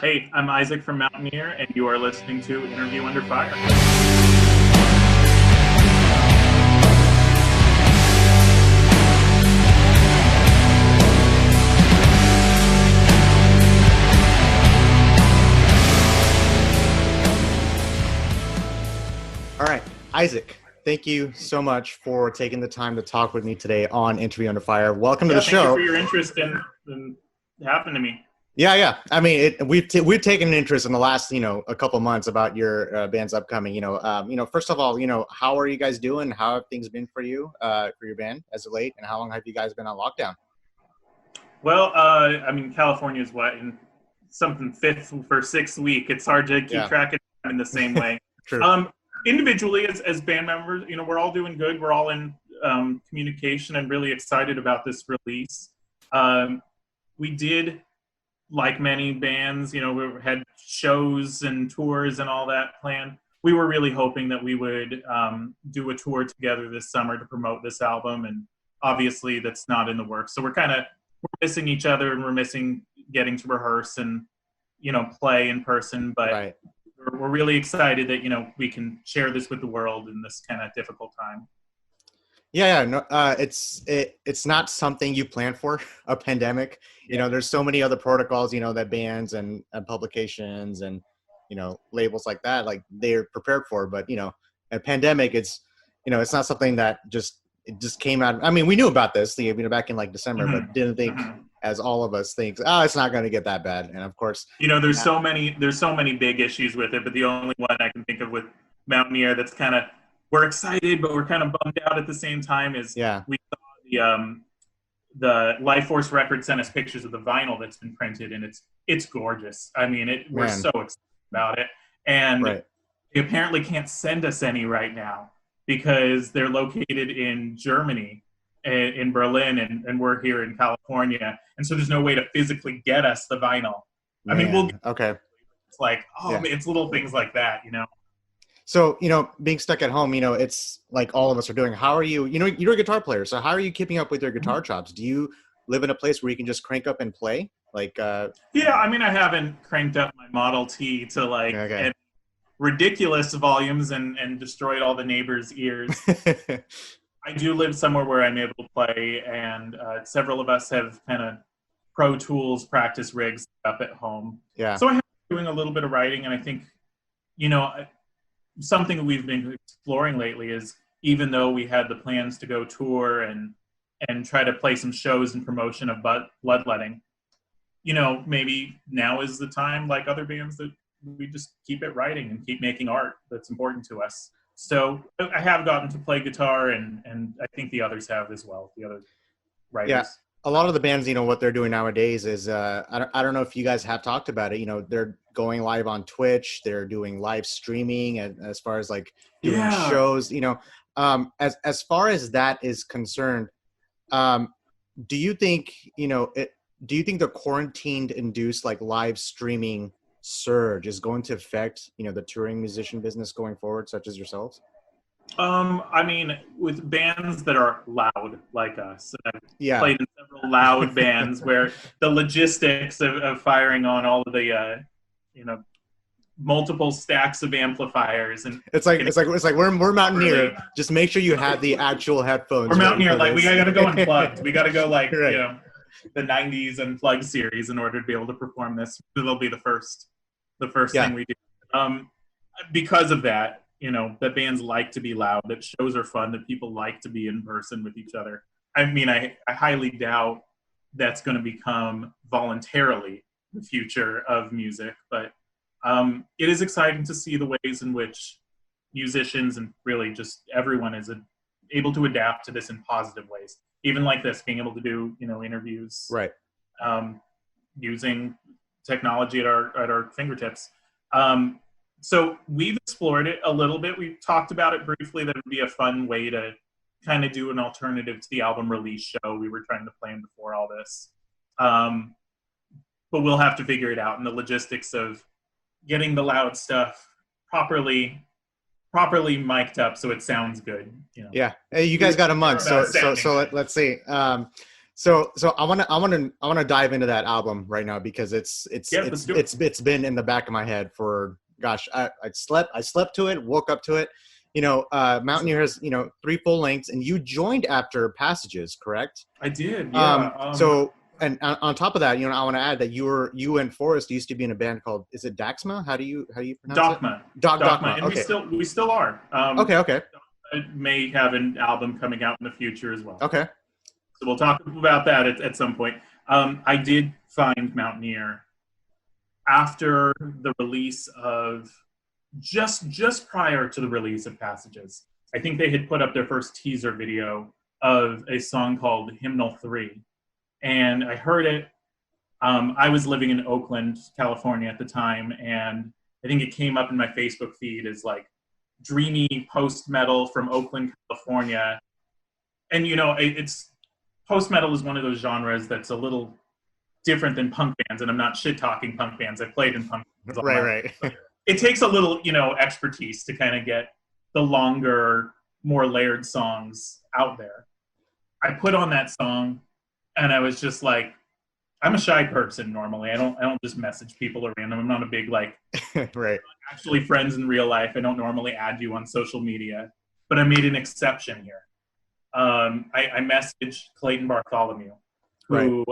Hey, I'm Isaac from Mountaineer, and you are listening to Interview Under Fire. All right, Isaac, thank you so much for taking the time to talk with me today on Interview Under Fire. Welcome to the show. Thank you for your interest in happened to me. Yeah. I mean, we've taken an interest in the last, a couple months about your band's upcoming. First of all, how are you guys doing? How have things been for you, for your band as of late, and how long have you guys been on lockdown? Well, California is in something fifth or sixth week. It's hard to keep track of them in the same way. True. Individually, as band members, we're all doing good. We're all in communication and really excited about this release. We did, like many bands, we had shows and tours and all that planned. We were really hoping that we would do a tour together this summer to promote this album, and obviously that's not in the works. So we're missing each other, and we're missing getting to rehearse and play in person. But right. We're really excited that we can share this with the world in this kind of difficult time. It's not something you plan for, a pandemic. There's so many other protocols, that bands and publications and labels like that, like they're prepared for. But a pandemic, it's not something that just came out. I mean, we knew about this back in like December, but didn't think, as all of us think, it's not going to get that bad. And of course, there's so many big issues with it, but the only one I can think of with Mountaineer that's kind of, we're excited, but we're kind of bummed out at the same time, is we saw the Lifeforce Records sent us pictures of the vinyl that's been printed, and it's gorgeous. I mean, we're so excited about it. And they apparently can't send us any right now because they're located in Germany, in Berlin, and we're here in California. And so there's no way to physically get us the vinyl. I mean, it's like, it's little things like that, So, being stuck at home, it's like all of us are doing. How are you, you're a guitar player, so how are you keeping up with your guitar chops? Do you live in a place where you can just crank up and play? I haven't cranked up my Model T to ridiculous volumes and destroyed all the neighbors' ears. I do live somewhere where I'm able to play, and several of us have kind of Pro Tools practice rigs up at home. Yeah. So I have been doing a little bit of writing, and I think, something we've been exploring lately is, even though we had the plans to go tour and try to play some shows in promotion of Bloodletting, maybe now is the time, like other bands, that we just keep it writing and keep making art that's important to us. So I have gotten to play guitar, and I think the others have as well, the other writers. Yeah. A lot of the bands, what they're doing nowadays is, I don't know if you guys have talked about it, they're going live on Twitch, they're doing live streaming, and as far as like doing shows, as far as that is concerned, do you think, do you think the quarantine induced like live streaming surge is going to affect, the touring musician business going forward, such as yourselves? With bands that are loud like us, I've played in several loud bands where the logistics of firing on all of the, multiple stacks of amplifiers, and it's like we're Mountaineer. Just make sure you have the actual headphones. We're Mountaineer, we gotta go unplugged. We gotta go the 90s Unplugged series in order to be able to perform this. It'll be the first thing we do. Because of that. That bands like to be loud, that shows are fun, that people like to be in person with each other. I highly doubt that's going to become voluntarily the future of music, but it is exciting to see the ways in which musicians and really just everyone is able to adapt to this in positive ways. Even like this, being able to do, interviews, using technology at our fingertips. So we've explored it a little bit. We've talked about it briefly, that it would be a fun way to kind of do an alternative to the album release show we were trying to plan before all this. But we'll have to figure it out, and the logistics of getting the loud stuff properly mic'd up so it sounds good. Yeah, hey, you guys got a month, so let's see. So I wanna dive into that album right now because it's been in the back of my head for gosh. I slept to it, woke up to it. Mountaineer has 3 full lengths, and you joined after Passages, correct? I did, yeah. So and on top of that, I want to add that you and Forrest used to be in a band called, is it Daxma? How do you pronounce Docma. it? Docma, and okay. we still are. Okay. It may have an album coming out in the future as well. Okay. So we'll talk about that at some point. I did find Mountaineer after the release of just prior to the release of Passages. I think they had put up their first teaser video of a song called Hymnal 3. And I heard it. I was living in Oakland, California at the time, and I think it came up in my Facebook feed as like dreamy post-metal from Oakland, California. And, it's post-metal is one of those genres that's a little different than punk bands, and I'm not shit-talking punk bands. I played in punk bands. Right. It takes a little, expertise to kind of get the longer, more layered songs out there. I put on that song, and I was just like, I'm a shy person normally. I don't just message people at random. I'm not a big right. Actually friends in real life. I don't normally add you on social media, but I made an exception here. I messaged Clayton Bartholomew, who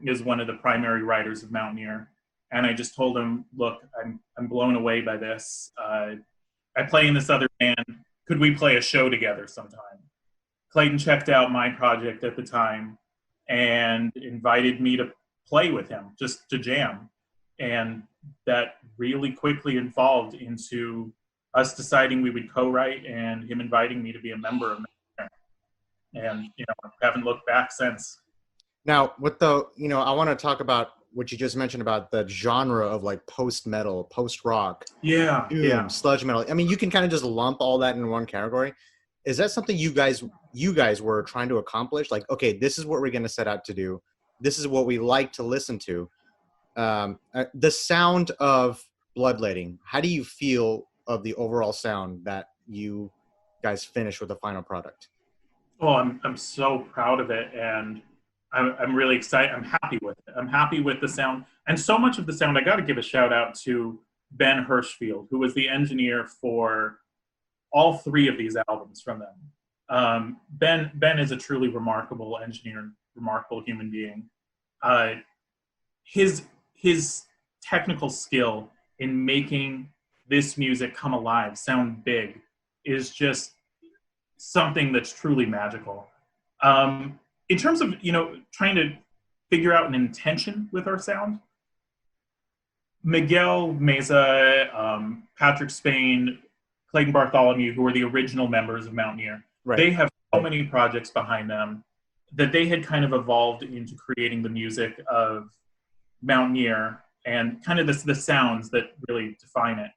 is one of the primary writers of Mountaineer. And I just told him, look, I'm blown away by this. I play in this other band. Could we play a show together sometime? Clayton checked out my project at the time and invited me to play with him, just to jam. And that really quickly evolved into us deciding we would co-write and him inviting me to be a member of Mountaineer. And, haven't looked back since. Now, I want to talk about what you just mentioned about the genre of like post-metal, post-rock, doom, sludge metal. I mean, you can kind of just lump all that in one category. Is that something you guys were trying to accomplish? Like, okay, this is what we're going to set out to do. This is what we like to listen to. The sound of Bloodletting, how do you feel of the overall sound that you guys finish with the final product? Oh, I'm so proud of it, and I'm really excited. I'm happy with it. I'm happy with the sound, and so much of the sound. I got to give a shout out to Ben Hirschfield, who was the engineer for all 3 of these albums from them. Ben is a truly remarkable engineer, remarkable human being. His technical skill in making this music come alive, sound big, is just something that's truly magical. In terms of, trying to figure out an intention with our sound, Miguel Meza, Patrick Spain, Clayton Bartholomew, who are the original members of Mountaineer, they have so many projects behind them that they had kind of evolved into creating the music of Mountaineer and kind of the sounds that really define it.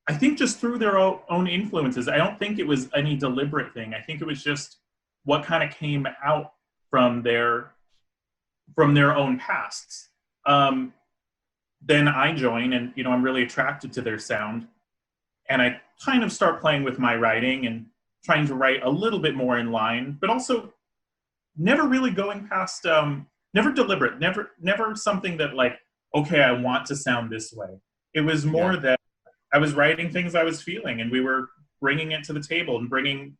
I think just through their own influences. I don't think it was any deliberate thing. I think it was just what kind of came out from their own pasts. Then I join, and I'm really attracted to their sound, and I kind of start playing with my writing and trying to write a little bit more in line, but also never really going past, never deliberate, never something that like, okay, I want to sound this way. It was more that I was writing things I was feeling, and we were bringing it to the table and bringing,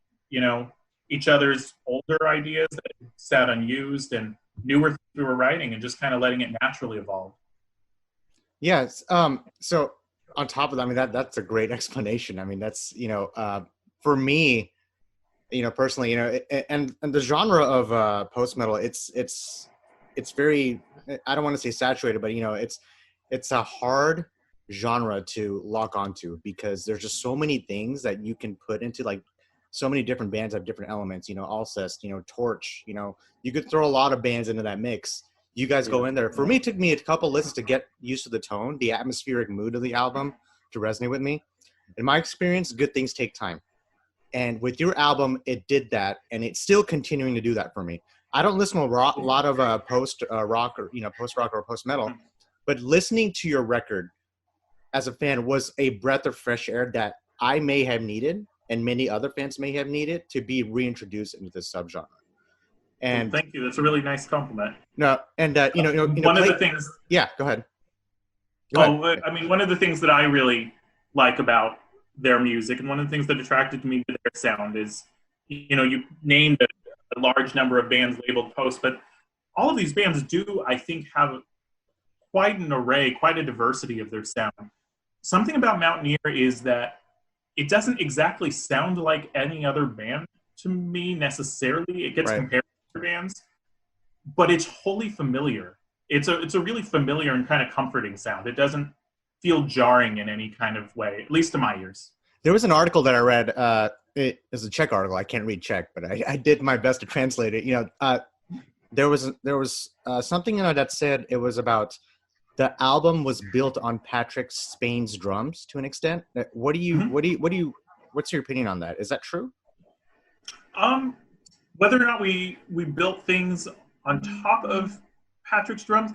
each other's older ideas that sat unused and newer things we were writing, and just kind of letting it naturally evolve. Yes. So on top of that, I mean, that's a great explanation. I mean, that's, for me, personally, and the genre of post-metal, it's very, I don't want to say saturated, but it's a hard genre to lock onto because there's just so many things that you can put into, like, so many different bands have different elements, Alcest, Torch, you could throw a lot of bands into that mix. You guys go in there. For me, it took me a couple listens to get used to the tone, the atmospheric mood of the album to resonate with me. In my experience, good things take time. And with your album, it did that, and it's still continuing to do that for me. I don't listen to a lot of post-rock or post-rock or post-metal, but listening to your record as a fan was a breath of fresh air that I may have needed, and many other fans may have needed, to be reintroduced into this subgenre. And thank you. That's a really nice compliment. No, and one of the things. Yeah, go ahead. I mean, one of the things that I really like about their music, and one of the things that attracted me to their sound is, you named a large number of bands labeled post, but all of these bands do, I think, have quite an array, quite a diversity of their sound. Something about Mountaineer is that it doesn't exactly sound like any other band to me necessarily. It gets compared to other bands, but it's wholly familiar. It's a really familiar and kind of comforting sound. It doesn't feel jarring in any kind of way, at least to my ears. There was an article that I read. It is a Czech article. I can't read Czech, but I did my best to translate it. There was something in it that said it was about the album was built on Patrick Spain's drums to an extent. What's your opinion on that? Is that true? Whether or not we built things on top of Patrick's drums,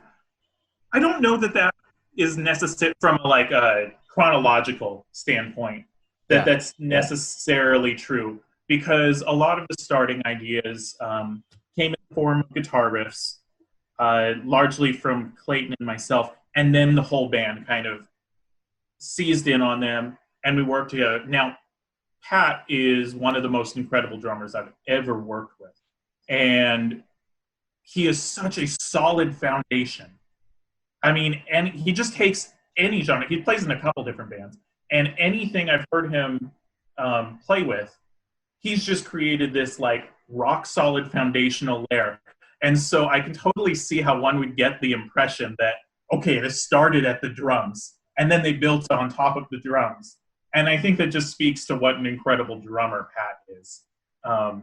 I don't know that is necessary from a chronological standpoint. That's necessarily true, because a lot of the starting ideas came in the form of guitar riffs, largely from Clayton and myself, and then the whole band kind of seized in on them, and we worked together. Now, Pat is one of the most incredible drummers I've ever worked with, and he is such a solid foundation. I mean, and he just takes any genre. He plays in a couple different bands, and anything I've heard him play with, he's just created this rock solid foundational layer. And so I can totally see how one would get the impression that, okay, this started at the drums, and then they built on top of the drums. And I think that just speaks to what an incredible drummer Pat is. A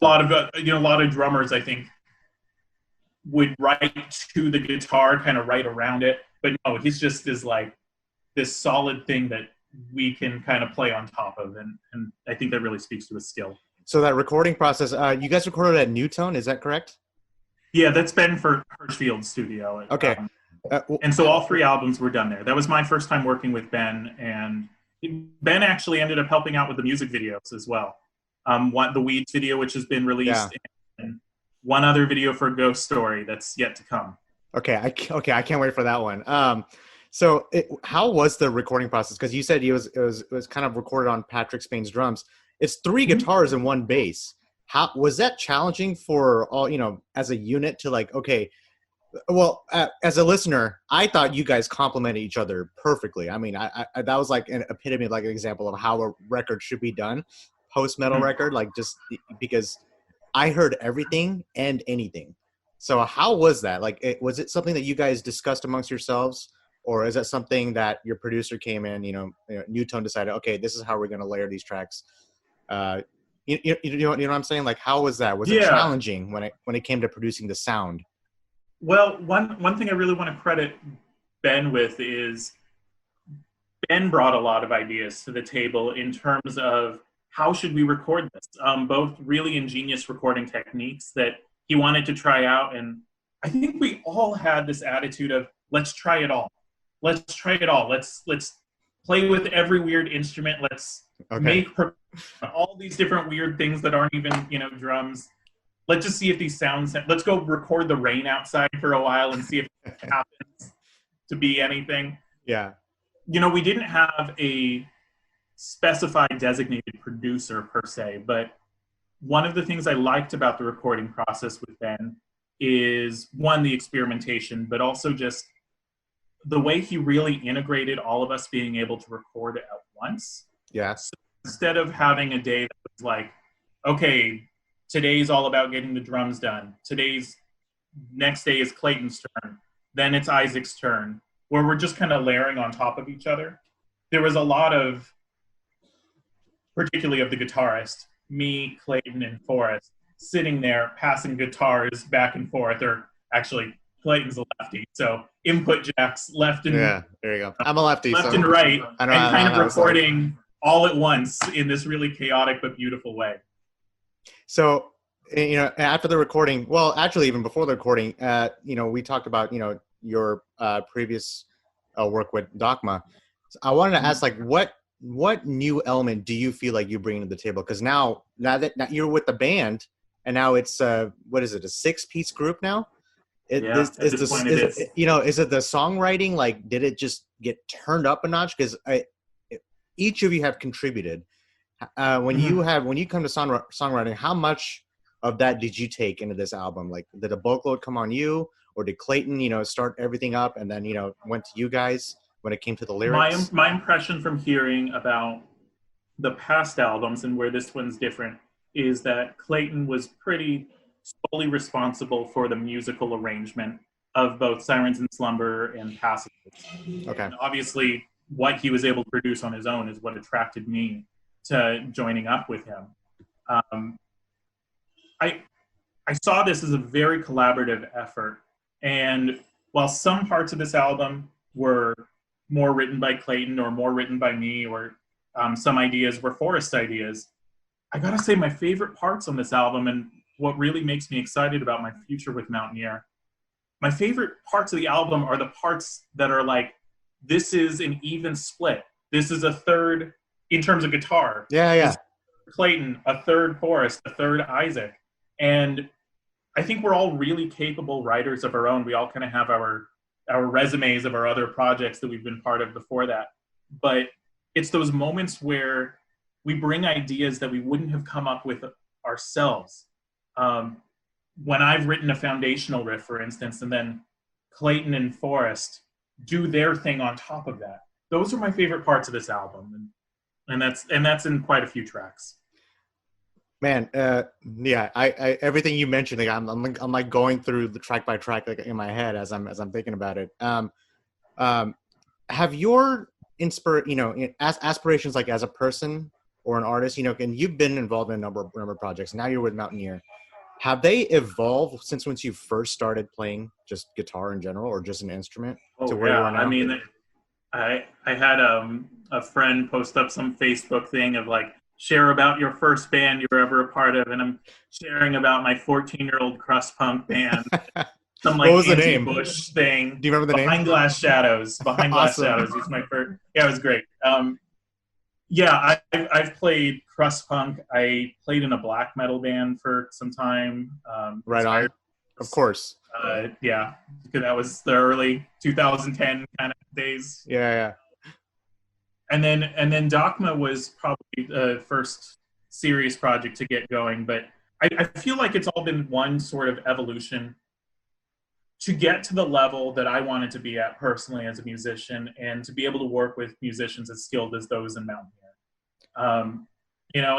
lot of drummers, I think, would write to the guitar, kind of write around it. But no, he's just this solid thing that we can kind of play on top of. And I think that really speaks to his skill. So that recording process, you guys recorded at Newtone, is that correct? Yeah, that's Ben for Hirschfield's studio. Okay. And so all 3 albums were done there. That was my first time working with Ben, and Ben actually ended up helping out with the music videos as well. The Weeds video, which has been released, and one other video for Ghost Story that's yet to come. Okay, I can't wait for that one. So how was the recording process? Because you said it was kind of recorded on Patrick Spain's drums. It's 3 guitars and 1 bass. How was that challenging for all, as a unit to as a listener, I thought you guys complemented each other perfectly. I mean, I that was like an epitome, like an example of how a record should be done, post-metal record, just because I heard everything and anything. So how was that? Was it something that you guys discussed amongst yourselves, or is that something that your producer came in, Newtone decided, okay, this is how we're going to layer these tracks? You know what I'm saying? How was that? Was it challenging when it came to producing the sound? Well, one thing I really want to credit Ben with is Ben brought a lot of ideas to the table in terms of how should we record this. Both really ingenious recording techniques that he wanted to try out, and I think we all had this attitude of let's try it all. Let's try it all. Let's play with every weird instrument. Let's make all these different weird things that aren't even drums. Let's just see if these sounds. Let's go record the rain outside for a while and see if it happens to be anything. Yeah. We didn't have a specified designated producer per se, but one of the things I liked about the recording process with Ben is, one, the experimentation, but also just the way he really integrated all of us being able to record at once. Yeah. So instead of having a day that was okay, today's all about getting the drums done. Next day is Clayton's turn. Then it's Isaac's turn, where we're just kind of layering on top of each other. There was a lot of, particularly of the guitarist, me, Clayton, and Forrest, sitting there passing guitars back and forth, or actually Clayton's a lefty, so input jacks left and there you go. I'm a lefty, left and right, and kind of recording all at once in this really chaotic but beautiful way. So, after the recording, well, actually, even before the recording, we talked about, your previous work with Dogma. So I wanted to ask, what new element do you feel like you bring to the table? Because now that you're with the band, and now it's what is it, a 6-piece group now? Is at this point it is. You know, is it the songwriting? Like, did it just get turned up a notch? Because each of you have contributed. When you come to songwriting, how much of that did you take into this album? Like, did a bulk load come on you, or did Clayton, you know, start everything up and then, you know, went to you guys when it came to the lyrics? My impression from hearing about the past albums and where this one's different is that Clayton was pretty solely responsible for the musical arrangement of both Sirens in Slumber and Passages. Okay. And obviously, what he was able to produce on his own is what attracted me to joining up with him. I saw this as a very collaborative effort, and while some parts of this album were more written by Clayton or more written by me, or some ideas were Forrest ideas, I gotta say my favorite parts on this album, and what really makes me excited about my future with Mountaineer, my favorite parts of the album are the parts that are like, this is an even split. This is a third in terms of guitar. Yeah. Clayton, a third Forrest, a third Isaac. And I think we're all really capable writers of our own. We all kind of have our resumes of our other projects that we've been part of before that. But it's those moments where we bring ideas that we wouldn't have come up with ourselves. When I've written a foundational riff, for instance, and then Clayton and Forrest do their thing on top of that. Those are my favorite parts of this album, and that's in quite a few tracks. Man, yeah, I everything you mentioned, like, I'm like going through the track by track, like, in my head as I'm thinking about it. Have your aspirations, like, as a person or an artist, you know, and you've been involved in a number of projects. Now you're with Mountaineer. Have they evolved since once you first started playing just guitar in general, or just an instrument, to where you are now? I mean, I had a friend post up some Facebook thing of like, share about your first band you were ever a part of, and I'm sharing about my 14-year-old crust punk band. Some like anti-Bush thing. Do you remember the name? Behind Glass Shadows. Behind Glass Shadows was my first. Yeah, it was great. Yeah, I've played crust punk. I played in a black metal band for some time. Right on. Of course. Yeah, because that was the early 2010 kind of days. Yeah. And then Dogma was probably the first serious project to get going. But I feel like it's all been one sort of evolution to get to the level that I wanted to be at personally as a musician, and to be able to work with musicians as skilled as those in Mountaineer. You know,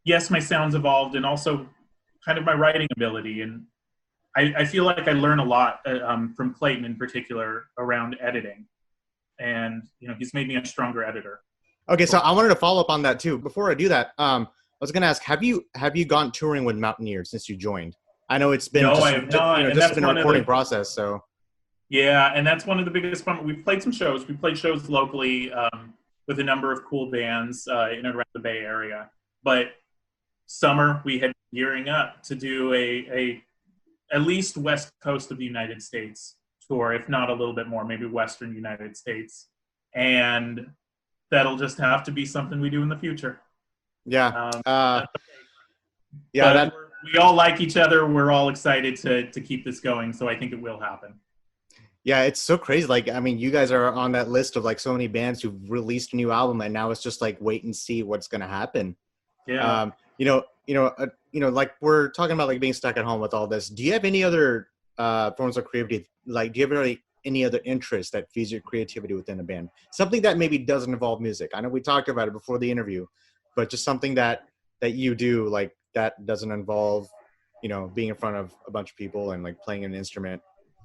yes, my sound's evolved, and also kind of my writing ability. And I feel like I learn a lot from Clayton in particular around editing. And, you know, he's made me a stronger editor. Okay, so I wanted to follow up on that too. Before I do that, I was going to ask, have you gone touring with Mountaineer since you joined? I know it's been I have not. You know, just been a recording process, so. Yeah, and that's one of the biggest fun. We've played some shows. We played shows locally with a number of cool bands in and around the Bay Area. But summer, we had been gearing up to do a at least west coast of the United States tour, if not a little bit more, maybe western United States. And that'll just have to be something we do in the future. Yeah. We all like each other. We're all excited to keep this going. So I think it will happen. Yeah, it's so crazy. Like, I mean, you guys are on that list of like so many bands who've released a new album, and now it's just like wait and see what's going to happen. Yeah. Like we're talking about like being stuck at home with all this. Do you have any other forms of creativity? Like, do you have any other interest that feeds your creativity within a band? Something that maybe doesn't involve music. I know we talked about it before the interview, but just something that you do like that doesn't involve, you know, being in front of a bunch of people and like playing an instrument.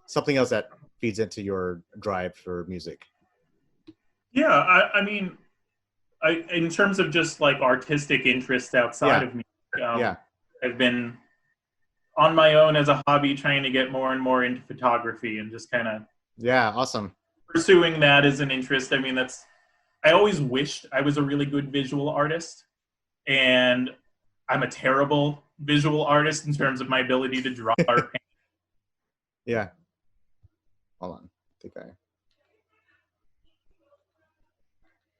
Something else that feeds into your drive for music. Yeah, I mean, in terms of just like artistic interests outside of music, I've been on my own as a hobby trying to get more and more into photography, and just kind of awesome pursuing that as an interest. I mean, I always wished I was a really good visual artist, and I'm a terrible visual artist in terms of my ability to draw or paint. Yeah. Hold on. I think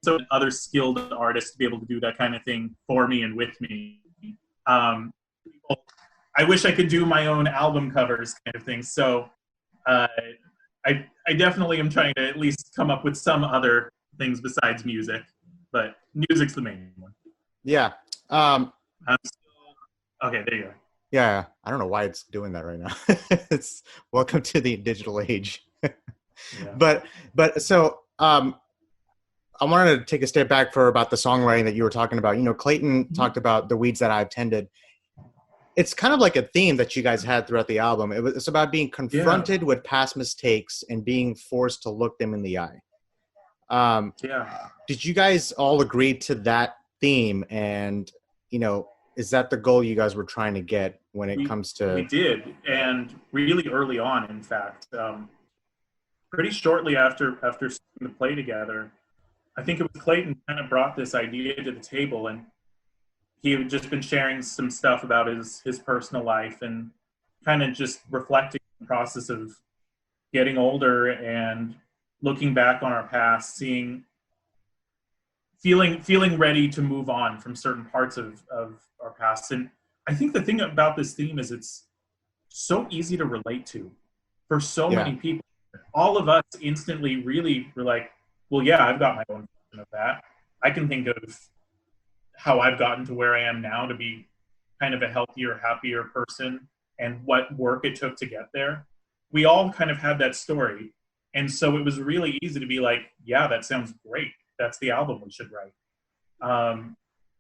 So other skilled artists to be able to do that kind of thing for me and with me. I I wish I could do my own album covers kind of thing. So uh, I definitely am trying to at least come up with some other things besides music, but music's the main one. Yeah. Okay, there you go. Yeah, I don't know why it's doing that right now. It's welcome to the digital age. Yeah. But so I wanted to take a step back for about the songwriting that you were talking about. You know, Clayton talked about the weeds that I've tended. It's kind of like a theme that you guys had throughout the album. It's about being confronted with past mistakes and being forced to look them in the eye. Did you guys all agree to that theme? And, you know, is that the goal you guys were trying to get when it comes to... We did, and really early on, in fact. Pretty shortly after starting to play together, I think it was Clayton kind of brought this idea to the table, and he had just been sharing some stuff about his personal life and kind of just reflecting on the process of getting older and looking back on our past, feeling ready to move on from certain parts of our past. And I think the thing about this theme is it's so easy to relate to for so many people. All of us instantly really were like, well, yeah, I've got my own version of that. I can think of how I've gotten to where I am now to be kind of a healthier, happier person and what work it took to get there. We all kind of had that story. And so it was really easy to be like, yeah, that sounds great. That's the album we should write.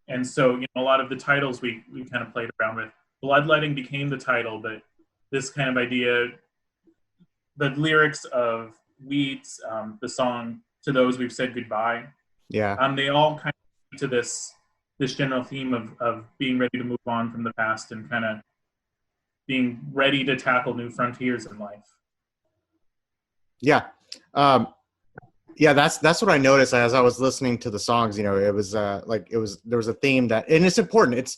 And so, you know, a lot of the titles we kind of played around with. Bloodletting became the title, but this kind of idea, the lyrics of Weeds, the song To Those We've Said Goodbye, they all kind of to this general theme of being ready to move on from the past and kind of being ready to tackle new frontiers in life. Yeah. That's what I noticed as I was listening to the songs. You know, it was there was a theme that, and it's important. It's,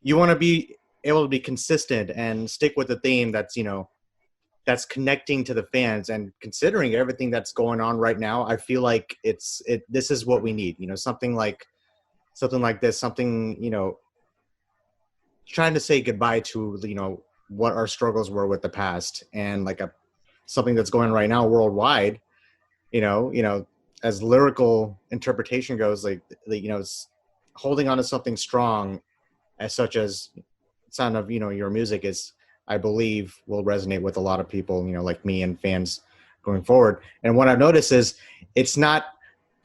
you want to be able to be consistent and stick with the theme that's, you know, that's connecting to the fans. And considering everything that's going on right now, I feel like this is what we need. You know, something like this, you know, trying to say goodbye to, you know, what our struggles were with the past, and like something that's going right now worldwide. You know, as lyrical interpretation goes, like, you know, it's holding on to something strong, as such as sound of, you know, your music is, I believe, will resonate with a lot of people, you know, like me and fans going forward. And what I've noticed is it's not,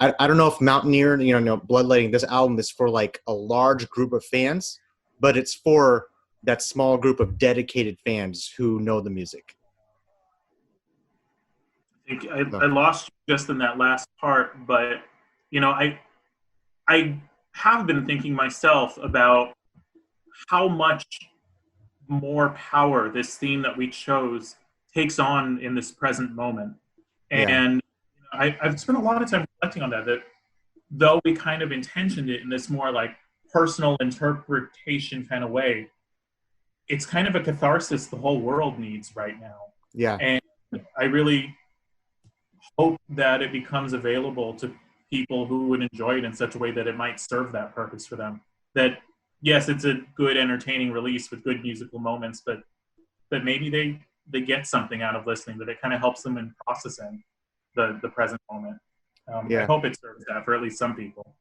I don't know if Mountaineer, you know, Bloodletting, this album is for like a large group of fans, but it's for that small group of dedicated fans who know the music. I lost you just in that last part, but, you know, I have been thinking myself about how much more power this theme that we chose takes on in this present moment. And I've spent a lot of time reflecting on that though we kind of intentioned it in this more like personal interpretation kind of way, it's kind of a catharsis the whole world needs right now. Yeah. And I really hope that it becomes available to people who would enjoy it in such a way that it might serve that purpose for them. That, yes, it's a good, entertaining release with good musical moments, but that maybe they get something out of listening, that it kind of helps them in processing the present moment. I hope it serves that for at least some people.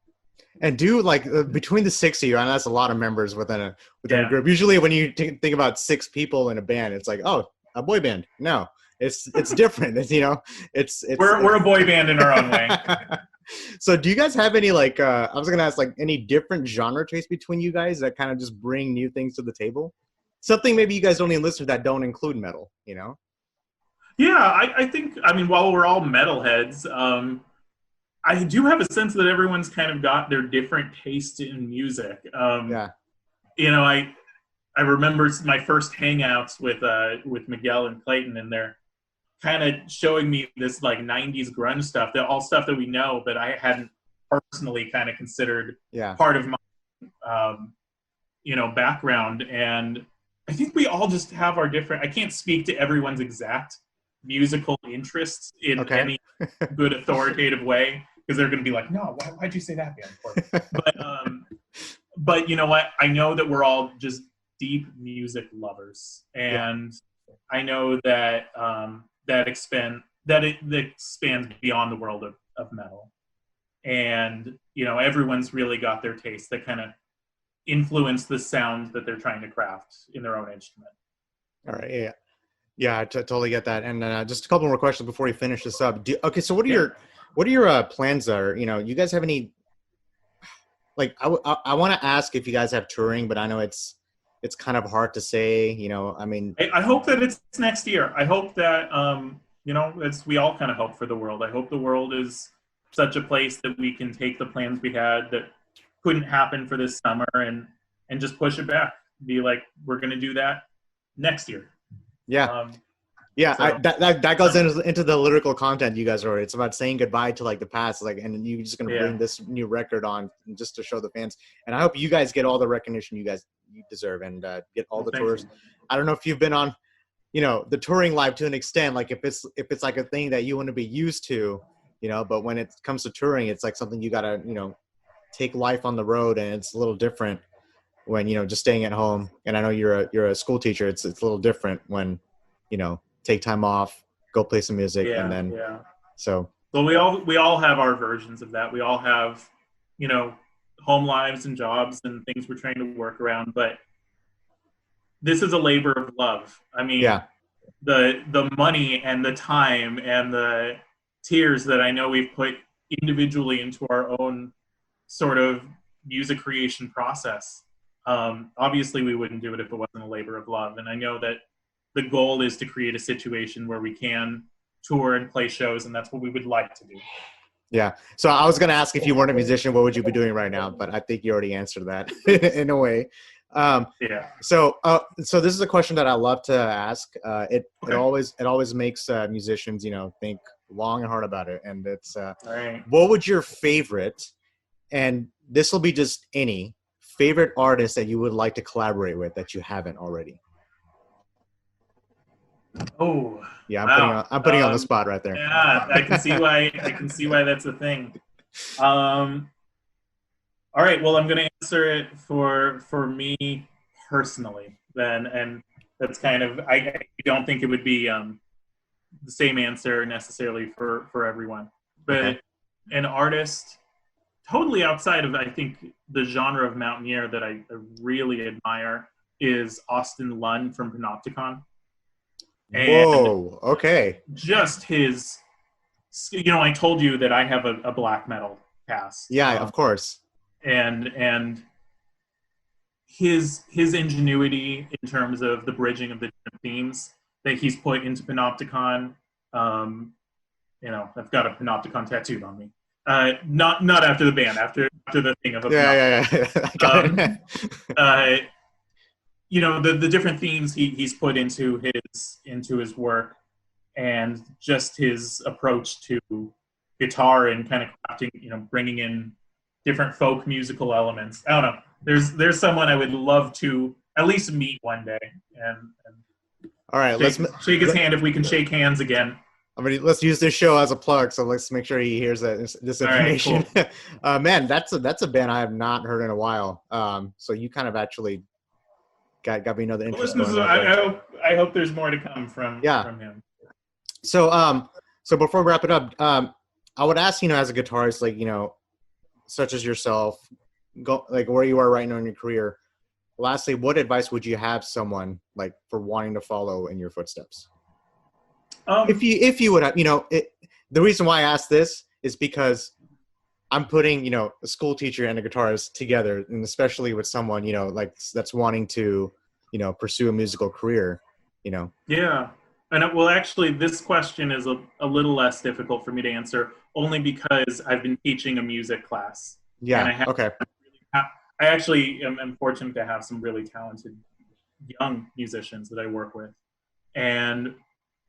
And between the 6 of you, and that's a lot of members within a group. Usually when you think about 6 people in a band, it's like, oh, a boy band. No, it's different. It's, you know, it's we're a boy band in our own way. So do you guys have any, like, I was going to ask, like, any different genre taste between you guys that kind of just bring new things to the table? Something maybe you guys don't even listen to that don't include metal, you know? Yeah, I think, I mean, while we're all metalheads, I do have a sense that everyone's kind of got their different taste in music. You know, I remember my first hangouts with Miguel and Clayton, and they're kind of showing me this like 90s grunge stuff, all stuff that we know, but I hadn't personally kind of considered part of my, you know, background. And I think we all just have our different, I can't speak to everyone's exact musical interests in any good authoritative way, because they're going to be like, no, why'd you say that band? But you know what? I know that we're all just deep music lovers, and I know that that expands beyond the world of metal, and everyone's really got their taste that kind of influence the sound that they're trying to craft in their own instrument. All right, yeah, I totally get that. And just a couple more questions before we finish this up. Okay, so what are your plans? You guys have any? Like, I want to ask if you guys have touring, but I know it's kind of hard to say. I mean, I hope that it's next year. I hope that we all kind of hope for the world. I hope the world is such a place that we can take the plans we had that couldn't happen for this summer and just push it back. Be like, we're going to do that next year. Yeah. So, that goes into the lyrical content you guys wrote. It's about saying goodbye to like the past, and you're just going to bring this new record on just to show the fans. And I hope you guys get all the recognition you deserve and get all the tours. I don't know if you've been on, the touring life to an extent, like if it's like a thing that you want to be used to, but when it comes to touring, it's like something you got to, take life on the road, and it's a little different when, just staying at home. And I know you're a school teacher. It's a little different when, take time off, go play some music, and then so. Well, we all have our versions of that. We all have, home lives and jobs and things we're trying to work around. But this is a labor of love. I mean, the money and the time and the tears that I know we've put individually into our own sort of music creation process. Obviously, we wouldn't do it if it wasn't a labor of love. And I know that the goal is to create a situation where we can tour and play shows, and that's what we would like to do. Yeah. So I was going to ask, if you weren't a musician, what would you be doing right now? But I think you already answered that in a way. So this is a question that I love to ask. It always makes musicians, think long and hard about it. And it's, what would your favorite, and this will be just any favorite artist that you would like to collaborate with that you haven't already? Oh, yeah, I'm putting on the spot right there. Yeah, I can see why that's a thing. All right, well, I'm going to answer it for me personally then, and that's kind of, I don't think it would be the same answer necessarily for everyone, but an artist totally outside of, I think, the genre of Mountaineer that I really admire is Austin Lunn from Panopticon. And whoa, okay. Just his, I told you that I have a black metal cast. Yeah, of course. And his ingenuity in terms of the bridging of the different themes that he's put into Panopticon. I've got a Panopticon tattooed on me. Not after the band, after the thing of a Panopticon. The different themes he's put into his work, and just his approach to guitar and kind of crafting, bringing in different folk musical elements. I don't know. There's someone I would love to at least meet one day, and all right, let's shake his hand if we can shake hands again. Let's use this show as a plug, so let's make sure he hears this information. Right, cool. Man, that's a band I have not heard in a while. So you kind of actually got me another interest. I hope there's more to come from him. So before we wrap it up, I would ask, as a guitarist, like, such as yourself, go like where you are right now in your career. Lastly, what advice would you have someone like for wanting to follow in your footsteps? If you would have, the reason why I asked this is because I'm putting, a school teacher and a guitarist together, and especially with someone, like that's wanting to, pursue a musical career, Yeah. And well, actually, this question is a little less difficult for me to answer, only because I've been teaching a music class. Yeah. And I actually am fortunate to have some really talented young musicians that I work with. And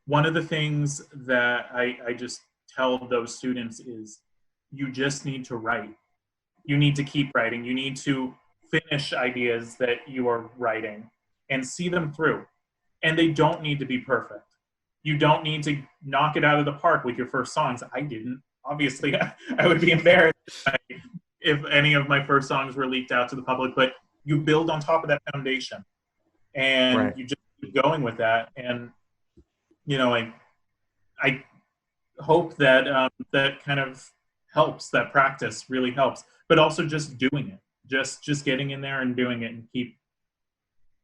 one of the things that I just tell those students is, you just need to write. You need to keep writing. You need to finish ideas that you are writing and see them through. And they don't need to be perfect. You don't need to knock it out of the park with your first songs. I didn't. Obviously, I would be embarrassed if any of my first songs were leaked out to the public, but you build on top of that foundation. and you just keep going with that. And I hope that that kind of helps. That practice really helps, but also just doing it, just getting in there and doing it, and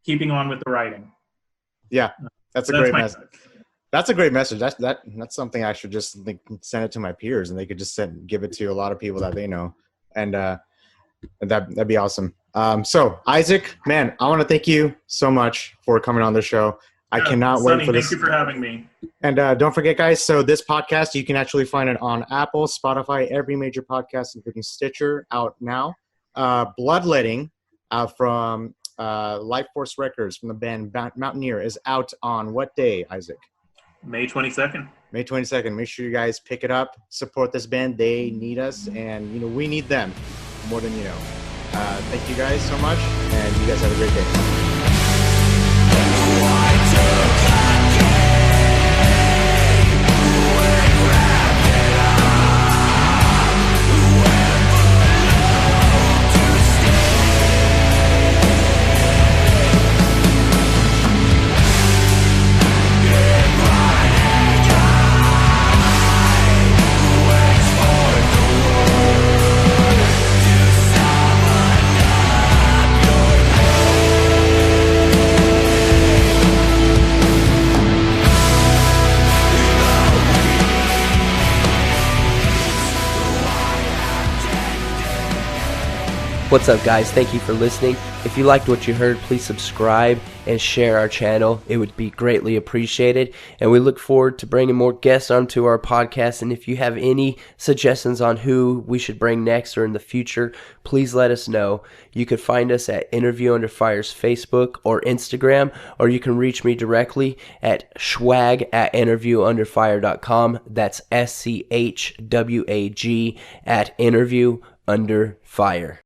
keeping on with the writing. Yeah, that's a great message. That's a great message. That's something I should just send it to my peers, and they could just give it to a lot of people that they know, and that'd be awesome. So Isaac, man, I want to thank you so much for coming on the show. I cannot wait for this. Thank you for having me. And don't forget, guys, so this podcast, you can actually find it on Apple, Spotify, every major podcast, including Stitcher, out now. Bloodletting from Lifeforce Records from the band Mountaineer is out on what day, Isaac? May 22nd. May 22nd. Make sure you guys pick it up. Support this band. They need us, and we need them more than you know. Thank you guys so much, and you guys have a great day. What's up, guys? Thank you for listening. If you liked what you heard, please subscribe and share our channel. It would be greatly appreciated. And we look forward to bringing more guests onto our podcast. And if you have any suggestions on who we should bring next or in the future, please let us know. You could find us at Interview Under Fire's Facebook or Instagram, or you can reach me directly at schwag@interviewunderfire.com. That's SCHWAG @interviewunderfire.